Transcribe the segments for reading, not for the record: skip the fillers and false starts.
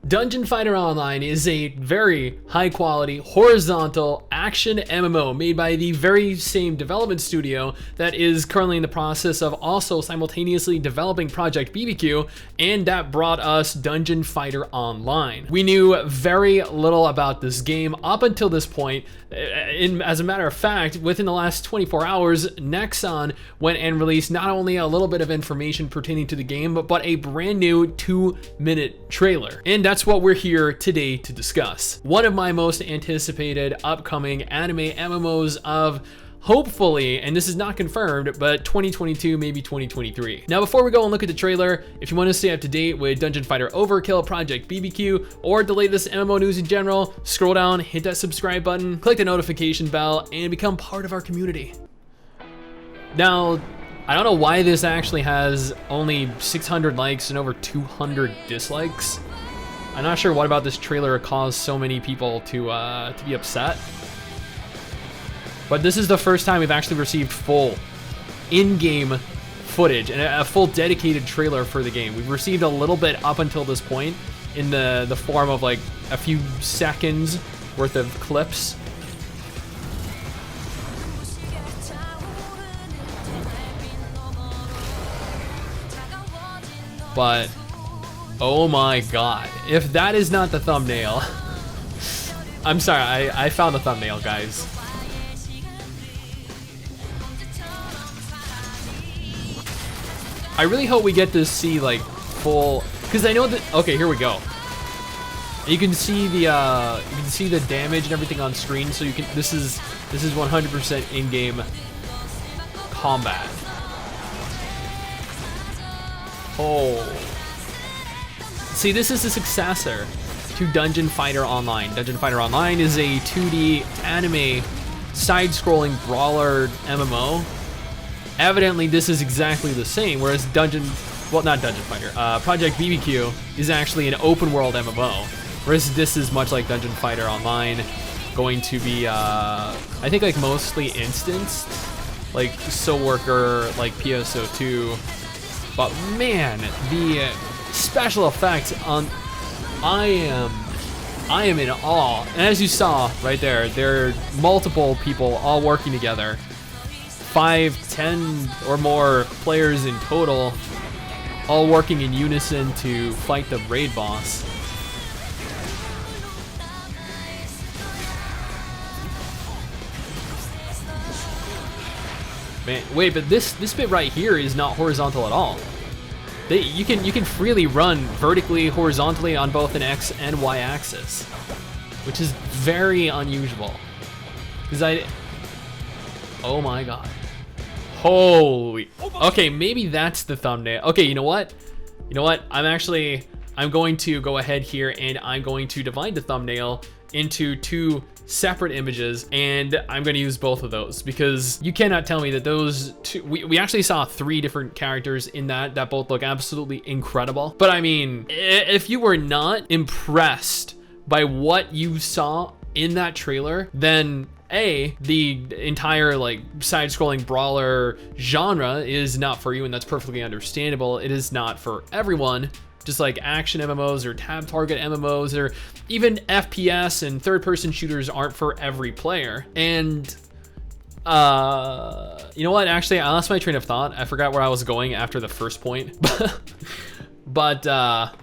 Dungeon Fighter Online is a very high quality, horizontal action MMO made by the very same development studio that is currently in the process of also simultaneously developing Project BBQ, and that brought us Dungeon Fighter Online. We knew very little about this game up until this point. As a matter of fact, within the last 24 hours, Nexon went and released not only a little bit of information pertaining to the game, but a brand new 2-minute trailer. And that's what we're here today to discuss. One of my most anticipated upcoming anime MMOs of hopefully, and this is not confirmed, but 2022, maybe 2023. Now, before we go and look at the trailer, if you want to stay up to date with Dungeon Fighter Overkill, Project BBQ, or the latest MMO news in general, scroll down, hit that subscribe button, click the notification bell, and become part of our community. Now, I don't know why this actually has only 600 likes and over 200 dislikes. I'm not sure what about this trailer caused so many people to be upset. But this is the first time we've actually received full in-game footage and a full dedicated trailer for the game. We've received a little bit up until this point in the form of like a few seconds worth of clips. But oh my god, if that is not the thumbnail, I'm sorry, I found the thumbnail, guys. I really hope we get to see like full, because I know that, okay, here we go. You can see the damage and everything on screen, so you can, this is 100% in-game combat. Oh. See, this is the successor to Dungeon Fighter Online. Dungeon Fighter Online is a 2D anime side-scrolling brawler MMO. Evidently, this is exactly the same, whereas Project BBQ is actually an open-world MMO, whereas this is much like Dungeon Fighter Online, going to be, I think, like mostly instanced, like SoulWorker, like PSO2. But man, the special effects on, I am in awe. And as you saw right there, there are multiple people all working together. 5, 10 or more players in total, all working in unison to fight the raid boss. Man, wait, but this bit right here is not horizontal at all. You can freely run vertically, horizontally on both an X and Y axis, which is very unusual. Because oh my god. Holy, okay, maybe that's the thumbnail. Okay, you know what? I'm going to go ahead here and I'm going to divide the thumbnail into 2 separate images, and I'm going to use both of those because you cannot tell me that those two, we actually saw 3 different characters in that both look absolutely incredible. But I mean, if you were not impressed by what you saw in that trailer, then the entire like side-scrolling brawler genre is not for you, and that's perfectly understandable. It is not for everyone, just like action MMOs or tab target MMOs or even FPS and third-person shooters aren't for every player. And you know what, actually I lost my train of thought. I forgot where I was going after the first point. But I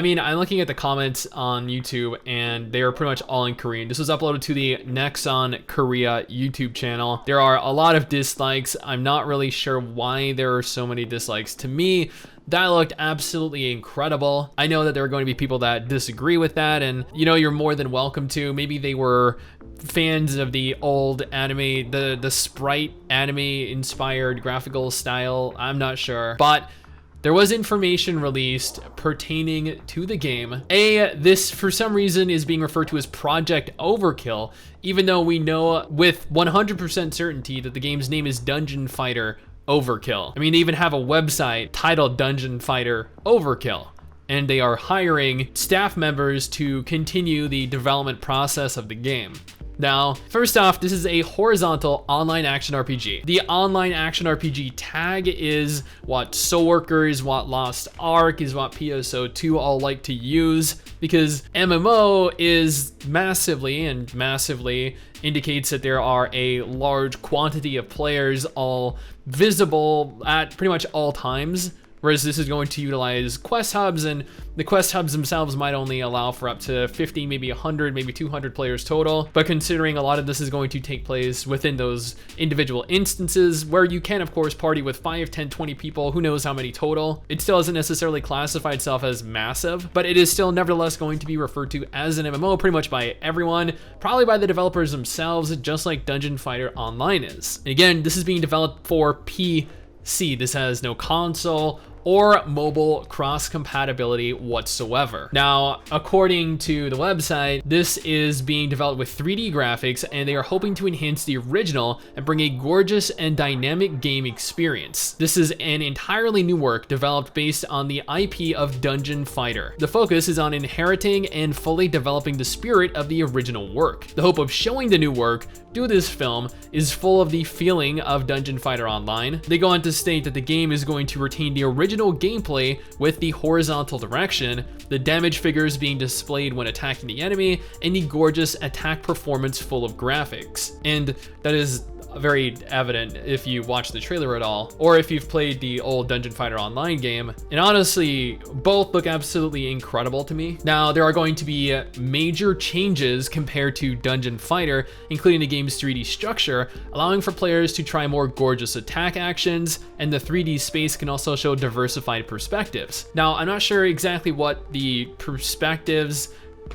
mean, I'm looking at the comments on YouTube and they are pretty much all in Korean. This was uploaded to the Nexon Korea YouTube channel. There are a lot of dislikes. I'm not really sure why there are so many dislikes. To me, that looked absolutely incredible. I know that there are going to be people that disagree with that, and you know, you're more than welcome to. Maybe they were fans of the old anime, the sprite anime inspired graphical style. I'm not sure, but there was information released pertaining to the game. This for some reason is being referred to as Project Overkill, even though we know with 100% certainty that the game's name is Dungeon Fighter Overkill. I mean, they even have a website titled Dungeon Fighter Overkill, and they are hiring staff members to continue the development process of the game. Now, first off, this is a horizontal online action RPG. The online action RPG tag is what SoulWorker, is what Lost Ark, is what PSO2 all like to use, because MMO is massively indicates that there are a large quantity of players all visible at pretty much all times. Whereas this is going to utilize quest hubs, and the quest hubs themselves might only allow for up to 50, maybe 100, maybe 200 players total. But considering a lot of this is going to take place within those individual instances, where you can, of course, party with 5, 10, 20 people, who knows how many total, it still doesn't necessarily classify itself as massive, but it is still nevertheless going to be referred to as an MMO pretty much by everyone, probably by the developers themselves, just like Dungeon Fighter Online is. And again, this is being developed for PC. This has no console or mobile cross-compatibility whatsoever. Now, according to the website, this is being developed with 3D graphics, and they are hoping to enhance the original and bring a gorgeous and dynamic game experience. This is an entirely new work developed based on the IP of Dungeon Fighter. The focus is on inheriting and fully developing the spirit of the original work. The hope of showing the new work through this film is full of the feeling of Dungeon Fighter Online. They go on to state that the game is going to retain the original gameplay with the horizontal direction, the damage figures being displayed when attacking the enemy, and the gorgeous attack performance full of graphics. And that is very evident if you watch the trailer at all, or if you've played the old Dungeon Fighter Online game. And honestly, both look absolutely incredible to me. Now, there are going to be major changes compared to Dungeon Fighter, including the game's 3D structure, allowing for players to try more gorgeous attack actions, and the 3D space can also show diversified perspectives. Now, I'm not sure exactly what the perspectives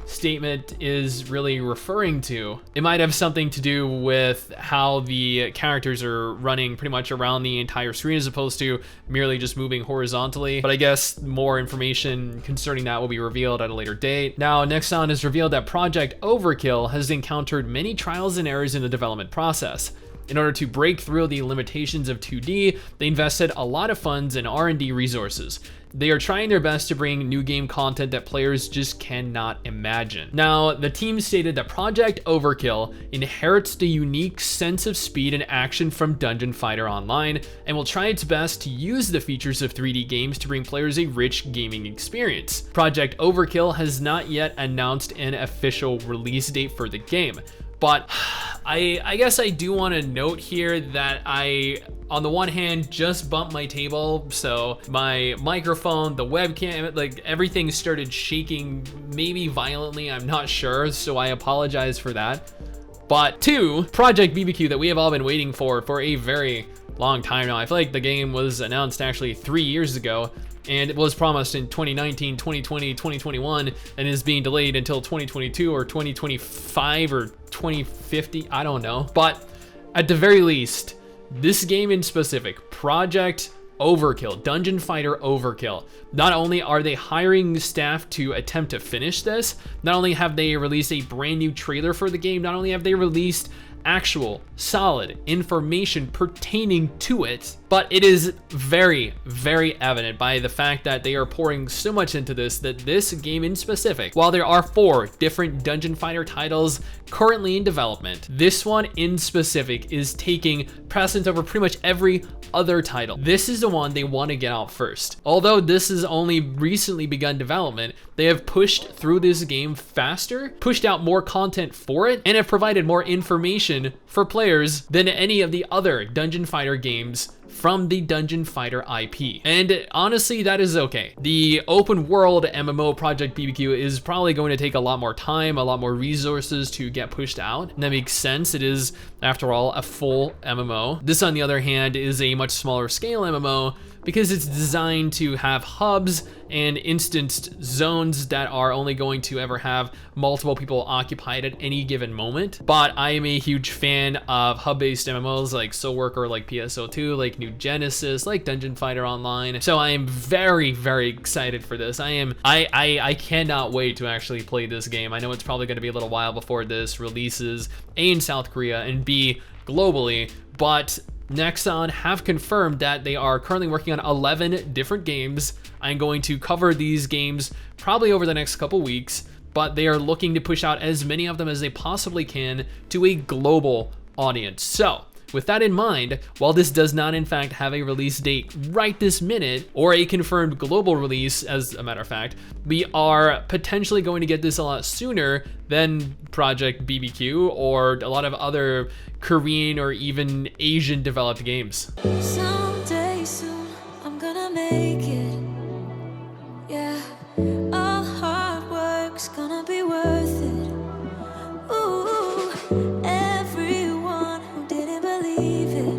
statement is really referring to. It might have something to do with how the characters are running pretty much around the entire screen as opposed to merely just moving horizontally, but I guess more information concerning that will be revealed at a later date. Now, Nexon has revealed that Project Overkill has encountered many trials and errors in the development process. In order to break through the limitations of 2D, they invested a lot of funds and R&D resources. They are trying their best to bring new game content that players just cannot imagine. Now, the team stated that Project Overkill inherits the unique sense of speed and action from Dungeon Fighter Online, and will try its best to use the features of 3D games to bring players a rich gaming experience. Project Overkill has not yet announced an official release date for the game, but I guess I do want to note here that I, on the one hand, just bumped my table, so my microphone, the webcam, like everything started shaking, maybe violently, I'm not sure, so I apologize for that. But two, Project BBQ that we have all been waiting for a very long time now. I feel like the game was announced actually 3 years ago, and it was promised in 2019, 2020, 2021, and is being delayed until 2022 or 2025 or 2050, I don't know. But at the very least, this game in specific, Project Overkill, Dungeon Fighter Overkill, not only are they hiring staff to attempt to finish this, not only have they released a brand new trailer for the game, not only have they released actual solid information pertaining to it, but it is very, very evident by the fact that they are pouring so much into this that this game in specific, while there are 4 different Dungeon Fighter titles currently in development, this one in specific is taking precedence over pretty much every other title. This is the one they want to get out first. Although this has only recently begun development, they have pushed through this game faster, pushed out more content for it, and have provided more information for players than any of the other Dungeon Fighter games from the Dungeon Fighter IP. And honestly, that is okay. The open world MMO Project BBQ is probably going to take a lot more time, a lot more resources to get pushed out. And that makes sense. It is, after all, a full MMO. This, on the other hand, is a much smaller scale MMO because it's designed to have hubs and instanced zones that are only going to ever have multiple people occupied at any given moment. But I am a huge fan of hub-based MMOs like SoulWorker, like PSO2, like New Genesis, like Dungeon Fighter Online. So I am very, very excited for this. I cannot wait to actually play this game. I know it's probably going to be a little while before this releases, A, in South Korea, and B, globally, but Nexon have confirmed that they are currently working on 11 different games. I'm going to cover these games probably over the next couple weeks. but they are looking to push out as many of them as they possibly can to a global audience. So, with that in mind, while this does not in fact have a release date right this minute, or a confirmed global release as a matter of fact, we are potentially going to get this a lot sooner than Project BBQ or a lot of other Korean or even Asian developed games. Someday soon, I'm gonna make it. Yeah, all hard work's gonna be worth it. Ooh, everyone who didn't believe it.